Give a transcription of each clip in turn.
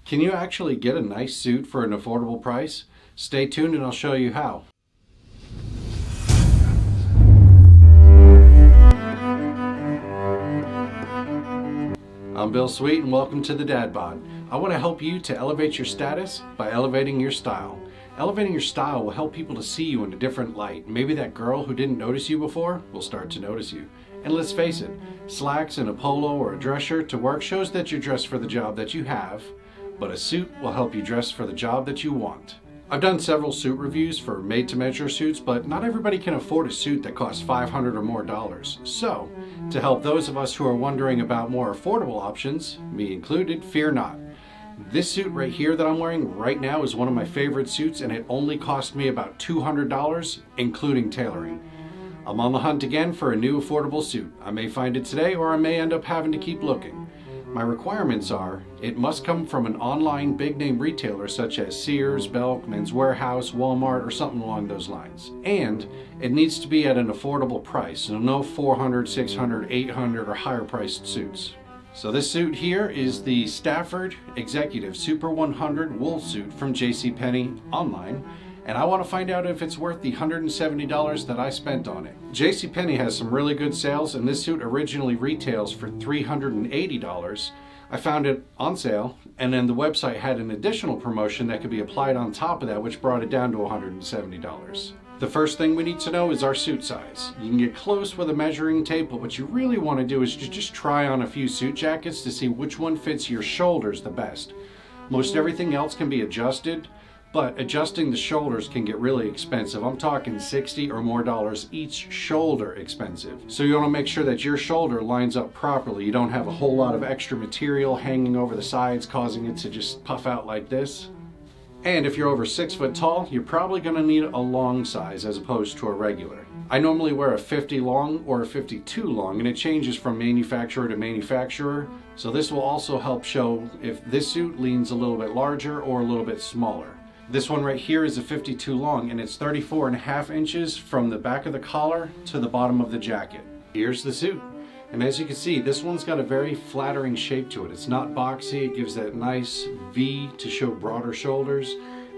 Can you actually get a nice suit for an affordable price? Stay tuned and I'll show you how. I'm Bill Sweet and welcome to the Dad Bod. I want to help you to elevate your status by elevating your style. Elevating your style will help people to see you in a different light. Maybe that girl who didn't notice you before will start to notice you. And let's face it, slacks and a polo or a dress shirt to work shows that you're dressed for the job that you have, but a suit will help you dress for the job that you want. I've done several suit reviews for made-to-measure suits, but not everybody can afford a suit that costs $500 or more. So, to help those of us who are wondering about more affordable options, me included, fear not. This suit right here that I'm wearing right now is one of my favorite suits, and it only cost me about $200, including tailoring. I'm on the hunt again for a new affordable suit. I may find it today, or I may end up having to keep looking. My requirements are, it must come from an online big name retailer such as Sears, Belk, Men's Warehouse, Walmart, or something along those lines. And it needs to be at an affordable price, so no $400, $600, $800 or higher priced suits. So this suit here is the Stafford Executive Super 100 wool suit from JCPenney online. And I want to find out if it's worth the $170 that I spent on it. JCPenney has some really good sales, and this suit originally retails for $380. I found it on sale, and then the website had an additional promotion that could be applied on top of that, which brought it down to $170. The first thing we need to know is our suit size. You can get close with a measuring tape, but what you really want to do is just try on a few suit jackets to see which one fits your shoulders the best. Most everything else can be adjusted, but adjusting the shoulders can get really expensive. I'm talking $60 or more each shoulder expensive. So you want to make sure that your shoulder lines up properly. You don't have a whole lot of extra material hanging over the sides causing it to just puff out like this. And if you're over 6 foot tall, you're probably going to need a long size as opposed to a regular. I normally wear a 50 long or a 52 long, and it changes from manufacturer to manufacturer. So this will also help show if this suit leans a little bit larger or a little bit smaller. This one right here is a 52 long, and it's 34.5 inches from the back of the collar to the bottom of the jacket. Here's the suit. And as you can see, this one's got a very flattering shape to it. It's not boxy. It gives that nice V to show broader shoulders.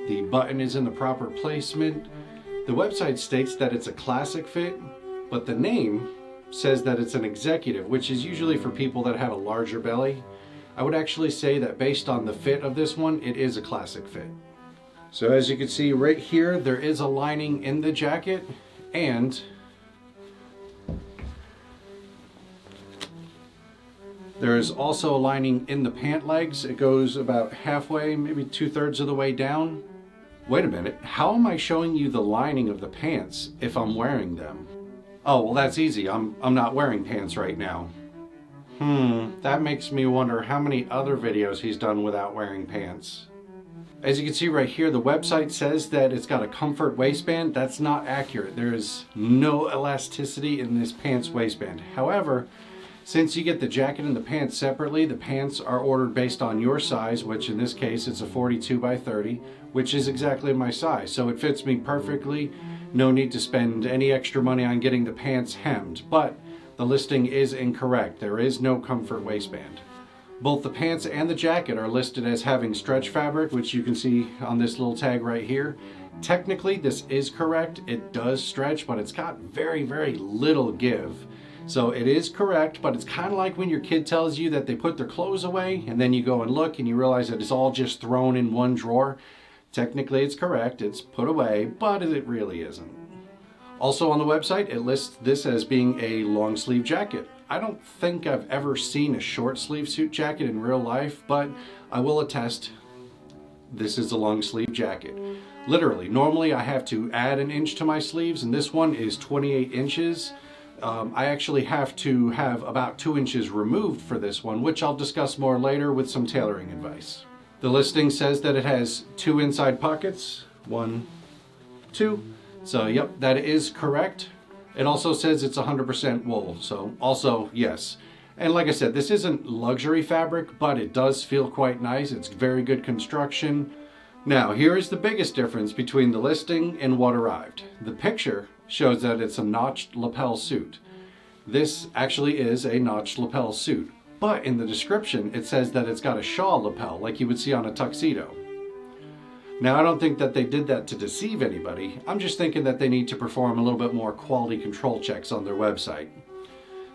The button is in the proper placement. The website states that it's a classic fit, but the name says that it's an executive, which is usually for people that have a larger belly. I would actually say that based on the fit of this one, it is a classic fit. So as you can see right here, there is a lining in the jacket, and there is also a lining in the pant legs. It goes about halfway, maybe 2/3 of the way down. Wait a minute, how am I showing you the lining of the pants if I'm wearing them? Oh, well that's easy, I'm not wearing pants right now. That makes me wonder how many other videos he's done without wearing pants. As you can see right here, the website says that it's got a comfort waistband. That's not accurate. There is no elasticity in this pants waistband. However, since you get the jacket and the pants separately, the pants are ordered based on your size, which in this case it's a 42 by 30, which is exactly my size. So it fits me perfectly. No need to spend any extra money on getting the pants hemmed. But the listing is incorrect. There is no comfort waistband. Both the pants and the jacket are listed as having stretch fabric, which you can see on this little tag right here. Technically, this is correct. It does stretch, but it's got very, very little give. So it is correct, but it's kind of like when your kid tells you that they put their clothes away, and then you go and look and you realize that it's all just thrown in one drawer. Technically, it's correct. It's put away, but it really isn't. Also on the website, it lists this as being a long sleeve jacket. I don't think I've ever seen a short sleeve suit jacket in real life, but I will attest, this is a long sleeve jacket. Literally, normally I have to add an inch to my sleeves, and this one is 28 inches. I actually have to have about 2 inches removed for this one, which I'll discuss more later with some tailoring advice. The listing says that it has 2 inside pockets, 1, 2. So yep, that is correct. It also says it's 100% wool, so also yes. And like I said, this isn't luxury fabric, but it does feel quite nice. It's very good construction. Now, here is the biggest difference between the listing and what arrived. The picture shows that it's a notched lapel suit. This actually is a notched lapel suit. but in the description it says that it's got a shawl lapel like you would see on a tuxedo. Now, I don't think that they did that to deceive anybody. I'm just thinking that they need to perform a little bit more quality control checks on their website.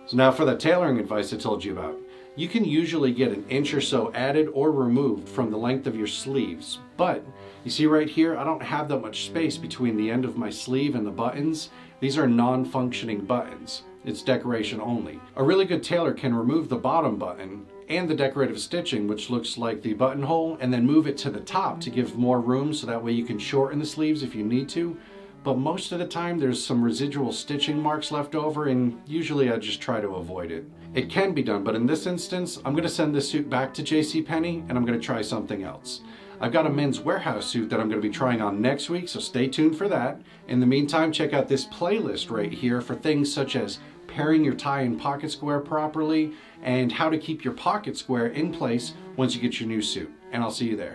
So now for the tailoring advice I told you about. You can usually get an inch or so added or removed from the length of your sleeves, but you see right here, I don't have that much space between the end of my sleeve and the buttons. These are non-functioning buttons. It's decoration only. A really good tailor can remove the bottom button and the decorative stitching, which looks like the buttonhole, and then move it to the top to give more room so that way you can shorten the sleeves if you need to. But most of the time there's some residual stitching marks left over, and usually I just try to avoid it. It can be done, but in this instance, I'm gonna send this suit back to JCPenney and I'm gonna try something else. I've got a men's warehouse suit that I'm gonna be trying on next week, so stay tuned for that. In the meantime, check out this playlist right here for things such as pairing your tie and pocket square properly and how to keep your pocket square in place once you get your new suit. And I'll see you there.